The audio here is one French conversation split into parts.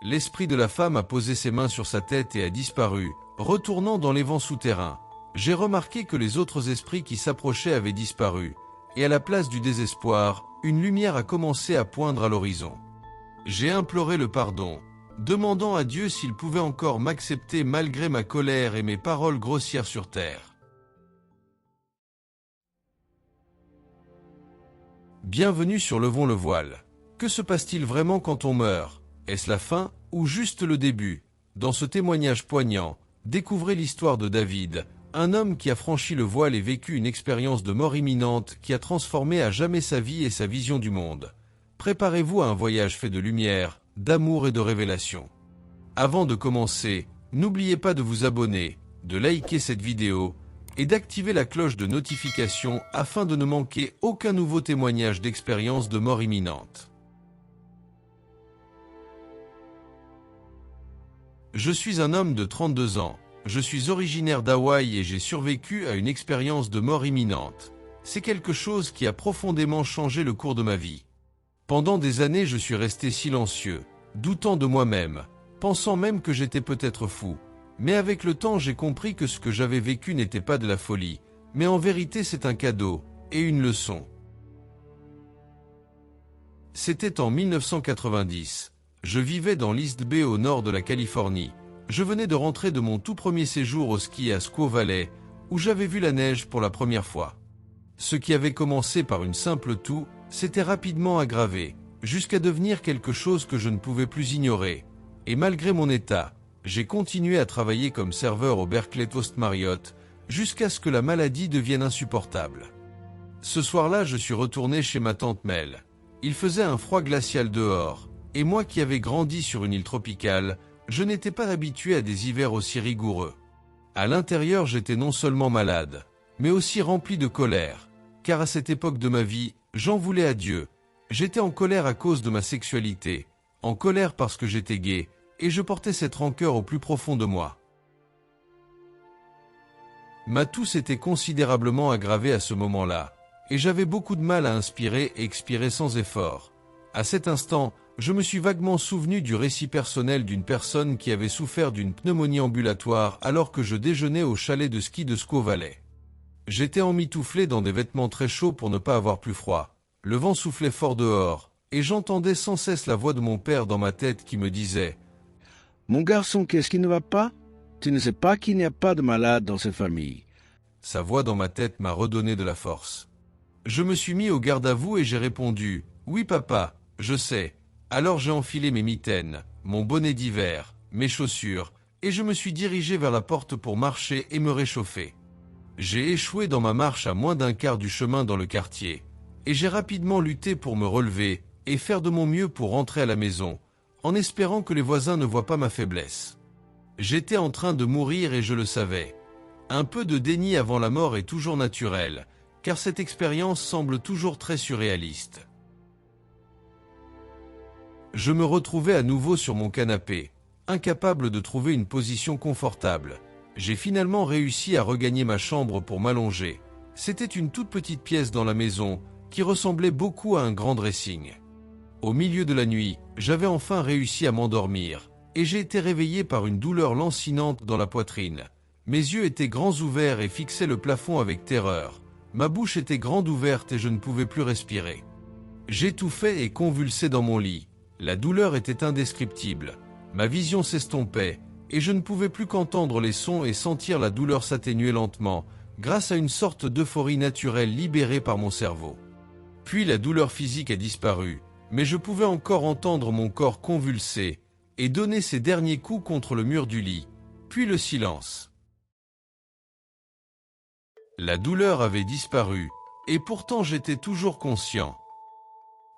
L'esprit de la femme a posé ses mains sur sa tête et a disparu, retournant dans les vents souterrains. J'ai remarqué que les autres esprits qui s'approchaient avaient disparu, et à la place du désespoir, une lumière a commencé à poindre à l'horizon. J'ai imploré le pardon, demandant à Dieu s'il pouvait encore m'accepter malgré ma colère et mes paroles grossières sur terre. Bienvenue sur Levons le voile. Que se passe-t-il vraiment quand on meurt? Est-ce la fin ou juste le début? Dans ce témoignage poignant, découvrez l'histoire de David, un homme qui a franchi le voile et vécu une expérience de mort imminente qui a transformé à jamais sa vie et sa vision du monde. Préparez-vous à un voyage fait de lumière, d'amour et de révélation. Avant de commencer, n'oubliez pas de vous abonner, de liker cette vidéo et d'activer la cloche de notification afin de ne manquer aucun nouveau témoignage d'expérience de mort imminente. Je suis un homme de 32 ans. Je suis originaire d'Hawaï et j'ai survécu à une expérience de mort imminente. C'est quelque chose qui a profondément changé le cours de ma vie. Pendant des années, je suis resté silencieux, doutant de moi-même, pensant même que j'étais peut-être fou. Mais avec le temps, j'ai compris que ce que j'avais vécu n'était pas de la folie, mais en vérité c'est un cadeau et une leçon. C'était en 1990. Je vivais dans l'East Bay au nord de la Californie. Je venais de rentrer de mon tout premier séjour au ski à Squaw Valley, où j'avais vu la neige pour la première fois. Ce qui avait commencé par une simple toux s'était rapidement aggravé, jusqu'à devenir quelque chose que je ne pouvais plus ignorer. Et malgré mon état, j'ai continué à travailler comme serveur au Berkeley Post Marriott, jusqu'à ce que la maladie devienne insupportable. Ce soir-là, je suis retourné chez ma tante Mel. Il faisait un froid glacial dehors, et moi qui avais grandi sur une île tropicale, je n'étais pas habitué à des hivers aussi rigoureux. À l'intérieur, j'étais non seulement malade, mais aussi rempli de colère, car à cette époque de ma vie, j'en voulais à Dieu. J'étais en colère à cause de ma sexualité, en colère parce que j'étais gay, et je portais cette rancœur au plus profond de moi. Ma toux s'était considérablement aggravée à ce moment-là, et j'avais beaucoup de mal à inspirer et expirer sans effort. À cet instant, je me suis vaguement souvenu du récit personnel d'une personne qui avait souffert d'une pneumonie ambulatoire alors que je déjeunais au chalet de ski de Squaw Valley. J'étais emmitouflé dans des vêtements très chauds pour ne pas avoir plus froid. Le vent soufflait fort dehors, et j'entendais sans cesse la voix de mon père dans ma tête qui me disait « Mon garçon, qu'est-ce qui ne va pas? Tu ne sais pas qu'il n'y a pas de malade dans cette famille. » Sa voix dans ma tête m'a redonné de la force. Je me suis mis au garde à vous et j'ai répondu « Oui papa, je sais ». Alors j'ai enfilé mes mitaines, mon bonnet d'hiver, mes chaussures, et je me suis dirigé vers la porte pour marcher et me réchauffer. J'ai échoué dans ma marche à moins d'un quart du chemin dans le quartier, et j'ai rapidement lutté pour me relever et faire de mon mieux pour rentrer à la maison, en espérant que les voisins ne voient pas ma faiblesse. J'étais en train de mourir et je le savais. Un peu de déni avant la mort est toujours naturel, car cette expérience semble toujours très surréaliste. Je me retrouvais à nouveau sur mon canapé, incapable de trouver une position confortable. J'ai finalement réussi à regagner ma chambre pour m'allonger. C'était une toute petite pièce dans la maison qui ressemblait beaucoup à un grand dressing. Au milieu de la nuit, j'avais enfin réussi à m'endormir, et j'ai été réveillé par une douleur lancinante dans la poitrine. Mes yeux étaient grands ouverts et fixaient le plafond avec terreur. Ma bouche était grande ouverte et je ne pouvais plus respirer. J'étouffais et convulsais dans mon lit. La douleur était indescriptible. Ma vision s'estompait, et je ne pouvais plus qu'entendre les sons et sentir la douleur s'atténuer lentement, grâce à une sorte d'euphorie naturelle libérée par mon cerveau. Puis la douleur physique a disparu, mais je pouvais encore entendre mon corps convulser et donner ses derniers coups contre le mur du lit, puis le silence. La douleur avait disparu, et pourtant j'étais toujours conscient.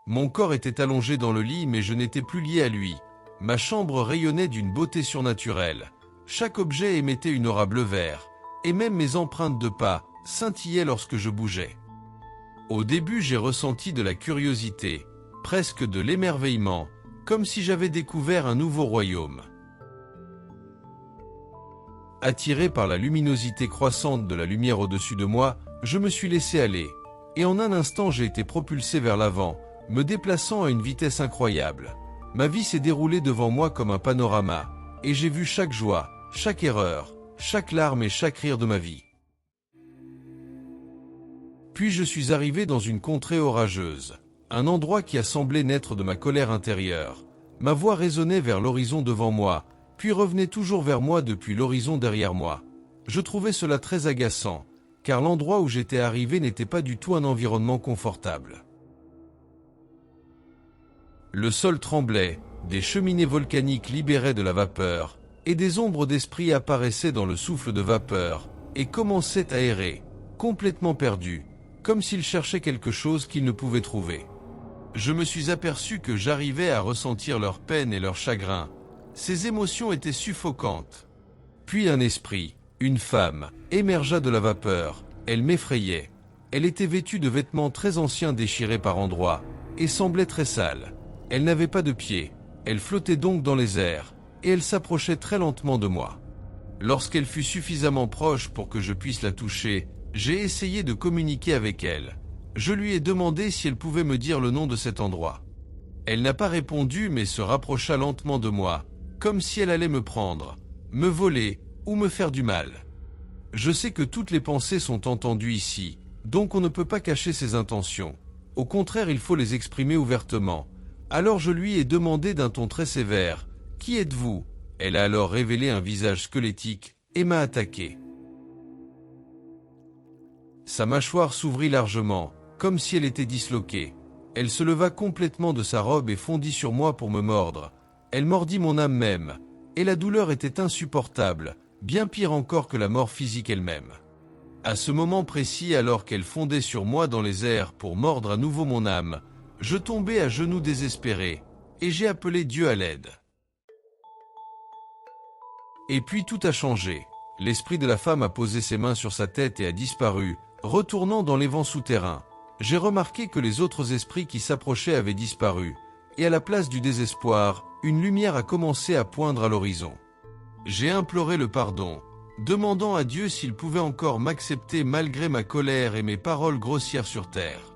Mon corps était allongé dans le lit, mais je n'étais plus lié à lui. Ma chambre rayonnait d'une beauté surnaturelle. Chaque objet émettait une aura bleu-vert, et même mes empreintes de pas scintillaient lorsque je bougeais. Au début, j'ai ressenti de la curiosité, presque de l'émerveillement, comme si j'avais découvert un nouveau royaume. Attiré par la luminosité croissante de la lumière au-dessus de moi, je me suis laissé aller, et en un instant j'ai été propulsé vers l'avant, me déplaçant à une vitesse incroyable. Ma vie s'est déroulée devant moi comme un panorama, et j'ai vu chaque joie, chaque erreur, chaque larme et chaque rire de ma vie. Puis je suis arrivé dans une contrée orageuse, un endroit qui a semblé naître de ma colère intérieure. Ma voix résonnait vers l'horizon devant moi, puis revenait toujours vers moi depuis l'horizon derrière moi. Je trouvais cela très agaçant, car l'endroit où j'étais arrivé n'était pas du tout un environnement confortable. Le sol tremblait, des cheminées volcaniques libéraient de la vapeur, et des ombres d'esprits apparaissaient dans le souffle de vapeur, et commençaient à errer, complètement perdus, comme s'ils cherchaient quelque chose qu'ils ne pouvaient trouver. Je me suis aperçu que j'arrivais à ressentir leur peine et leur chagrin. Ces émotions étaient suffocantes. Puis un esprit, une femme, émergea de la vapeur. Elle m'effrayait. Elle était vêtue de vêtements très anciens déchirés par endroits, et semblait très sale. Elle n'avait pas de pieds. Elle flottait donc dans les airs, et elle s'approchait très lentement de moi. Lorsqu'elle fut suffisamment proche pour que je puisse la toucher, j'ai essayé de communiquer avec elle. Je lui ai demandé si elle pouvait me dire le nom de cet endroit. Elle n'a pas répondu mais se rapprocha lentement de moi, comme si elle allait me prendre, me voler ou me faire du mal. Je sais que toutes les pensées sont entendues ici, donc on ne peut pas cacher ses intentions. Au contraire, il faut les exprimer ouvertement. Alors je lui ai demandé d'un ton très sévère, « Qui êtes-vous » Elle a alors révélé un visage squelettique et m'a attaqué. Sa mâchoire s'ouvrit largement, comme si elle était disloquée. Elle se leva complètement de sa robe et fondit sur moi pour me mordre. Elle mordit mon âme même, et la douleur était insupportable, bien pire encore que la mort physique elle-même. À ce moment précis, alors qu'elle fondait sur moi dans les airs pour mordre à nouveau mon âme, je tombai à genoux désespéré, et j'ai appelé Dieu à l'aide. Et puis tout a changé. L'esprit de la femme a posé ses mains sur sa tête et a disparu, retournant dans les vents souterrains. J'ai remarqué que les autres esprits qui s'approchaient avaient disparu, et à la place du désespoir, une lumière a commencé à poindre à l'horizon. J'ai imploré le pardon, demandant à Dieu s'il pouvait encore m'accepter malgré ma colère et mes paroles grossières sur terre.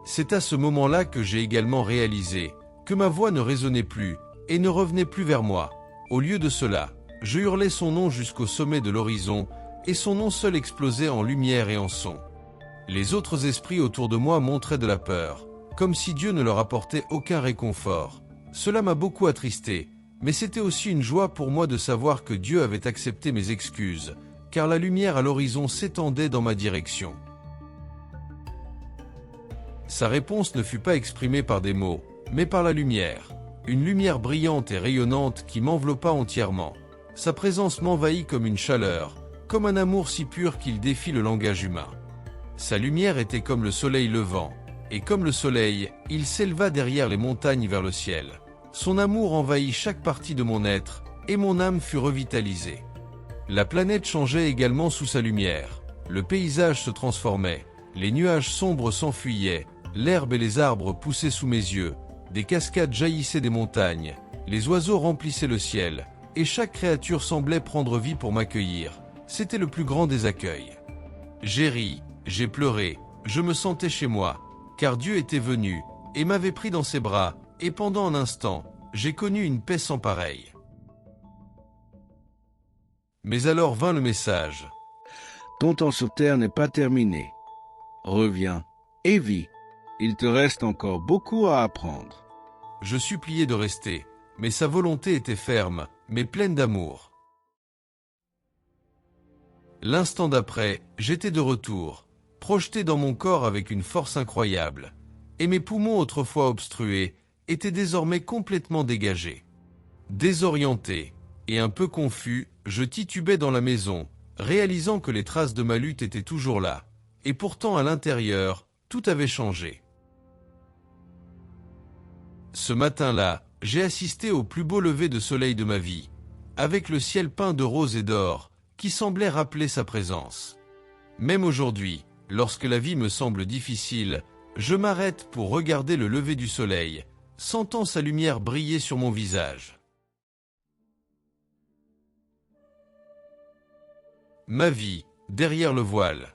C'est à ce moment-là que j'ai également réalisé que ma voix ne résonnait plus et ne revenait plus vers moi. Au lieu de cela, je hurlais son nom jusqu'au sommet de l'horizon, et son nom seul explosait en lumière et en son. Les autres esprits autour de moi montraient de la peur, comme si Dieu ne leur apportait aucun réconfort. Cela m'a beaucoup attristé, mais c'était aussi une joie pour moi de savoir que Dieu avait accepté mes excuses, car la lumière à l'horizon s'étendait dans ma direction. Sa réponse ne fut pas exprimée par des mots, mais par la lumière. Une lumière brillante et rayonnante qui m'enveloppa entièrement. Sa présence m'envahit comme une chaleur, comme un amour si pur qu'il défie le langage humain. Sa lumière était comme le soleil levant, et comme le soleil, il s'éleva derrière les montagnes vers le ciel. Son amour envahit chaque partie de mon être, et mon âme fut revitalisée. La planète changeait également sous sa lumière. Le paysage se transformait, les nuages sombres s'enfuyaient, l'herbe et les arbres poussaient sous mes yeux, des cascades jaillissaient des montagnes, les oiseaux remplissaient le ciel, et chaque créature semblait prendre vie pour m'accueillir. C'était le plus grand des accueils. J'ai ri, j'ai pleuré, je me sentais chez moi, car Dieu était venu, et m'avait pris dans ses bras, et pendant un instant, j'ai connu une paix sans pareille. Mais alors vint le message. Ton temps sur terre n'est pas terminé. Reviens et vis. Il te reste encore beaucoup à apprendre. Je suppliai de rester, mais sa volonté était ferme, mais pleine d'amour. L'instant d'après, j'étais de retour, projeté dans mon corps avec une force incroyable, et mes poumons autrefois obstrués étaient désormais complètement dégagés. Désorienté et un peu confus, je titubais dans la maison, réalisant que les traces de ma lutte étaient toujours là, et pourtant à l'intérieur, tout avait changé. Ce matin-là, j'ai assisté au plus beau lever de soleil de ma vie, avec le ciel peint de rose et d'or, qui semblait rappeler sa présence. Même aujourd'hui, lorsque la vie me semble difficile, je m'arrête pour regarder le lever du soleil, sentant sa lumière briller sur mon visage. Ma vie, derrière le voile.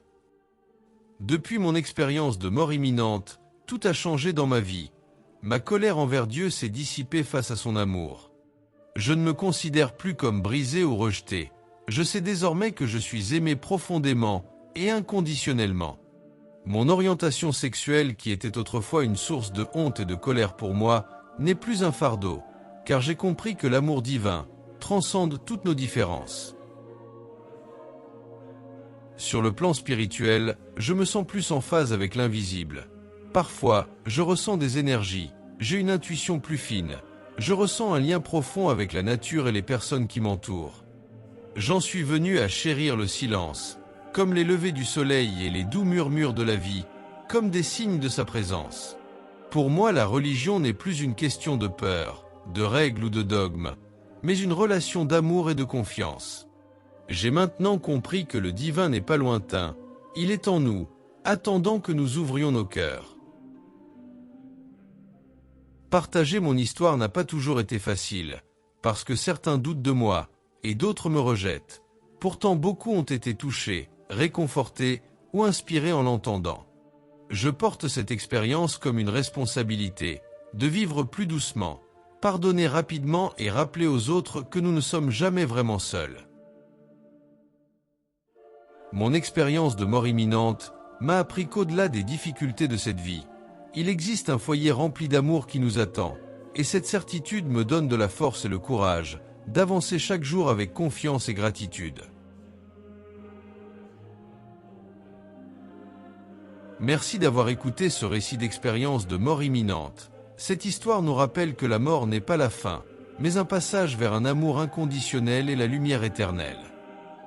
Depuis mon expérience de mort imminente, tout a changé dans ma vie. Ma colère envers Dieu s'est dissipée face à son amour. Je ne me considère plus comme brisé ou rejeté. Je sais désormais que je suis aimé profondément et inconditionnellement. Mon orientation sexuelle, qui était autrefois une source de honte et de colère pour moi, n'est plus un fardeau, car j'ai compris que l'amour divin transcende toutes nos différences. Sur le plan spirituel, je me sens plus en phase avec l'invisible. Parfois, je ressens des énergies, j'ai une intuition plus fine, je ressens un lien profond avec la nature et les personnes qui m'entourent. J'en suis venu à chérir le silence, comme les levées du soleil et les doux murmures de la vie, comme des signes de sa présence. Pour moi, la religion n'est plus une question de peur, de règles ou de dogmes, mais une relation d'amour et de confiance. J'ai maintenant compris que le divin n'est pas lointain, il est en nous, attendant que nous ouvrions nos cœurs. Partager mon histoire n'a pas toujours été facile, parce que certains doutent de moi, et d'autres me rejettent. Pourtant beaucoup ont été touchés, réconfortés ou inspirés en l'entendant. Je porte cette expérience comme une responsabilité, de vivre plus doucement, pardonner rapidement et rappeler aux autres que nous ne sommes jamais vraiment seuls. Mon expérience de mort imminente m'a appris qu'au-delà des difficultés de cette vie, il existe un foyer rempli d'amour qui nous attend, et cette certitude me donne de la force et le courage d'avancer chaque jour avec confiance et gratitude. Merci d'avoir écouté ce récit d'expérience de mort imminente. Cette histoire nous rappelle que la mort n'est pas la fin, mais un passage vers un amour inconditionnel et la lumière éternelle.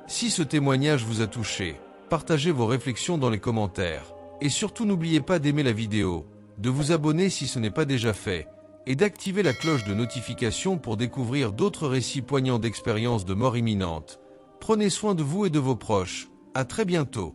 Si ce témoignage vous a touché, partagez vos réflexions dans les commentaires. Et surtout n'oubliez pas d'aimer la vidéo, de vous abonner si ce n'est pas déjà fait, et d'activer la cloche de notification pour découvrir d'autres récits poignants d'expériences de mort imminente. Prenez soin de vous et de vos proches. À très bientôt.